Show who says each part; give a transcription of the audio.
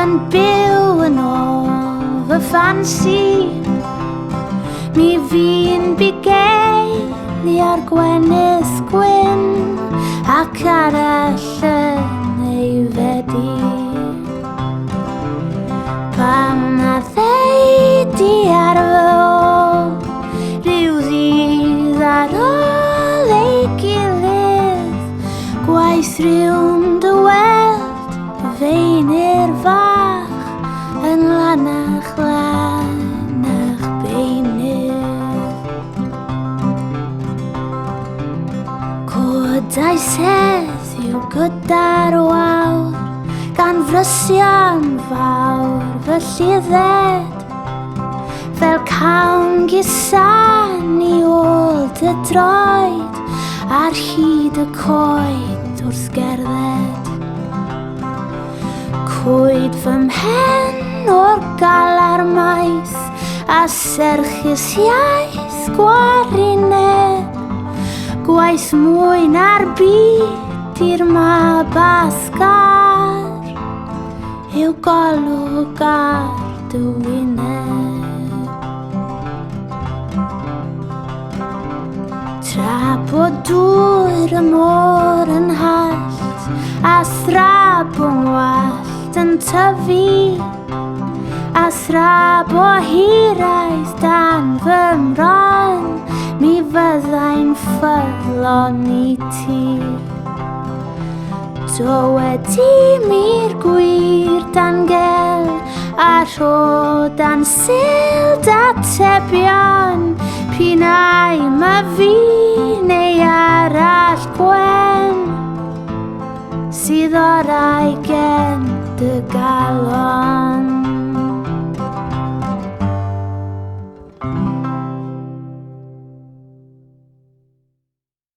Speaker 1: yn byw yn ôl fy ffansi. Mi fi'n bugeli ar gwenith gwyn ac arall yn aeddfedu. Pam na ddeudi ar fy ôl rhyw ddydd ar ôl ei gilydd, gwaith rhywun dy weld y feinir fach yn lanach lanach beinydd. Codau sedd yw gyda'r wawr gan frysion fawr fy llydded, fel cawn gysan i ôl dy droed ar hyd y coed wrth gerdded. Coed fy mhen o'r galar maith a serchus iaith gwarineb, gwaith mwy na'r byd i'r mab athgar yw golwg ar dy wyneb. Tra bod dŵr y môr yn hallt a thrab o'n wallt yn tyfu, a thrab o hiraeth dan fy mron, mi fyddai'n ffyddlon i ti. Dywedi mi'r gwir dan gel a rho dan sild atebion.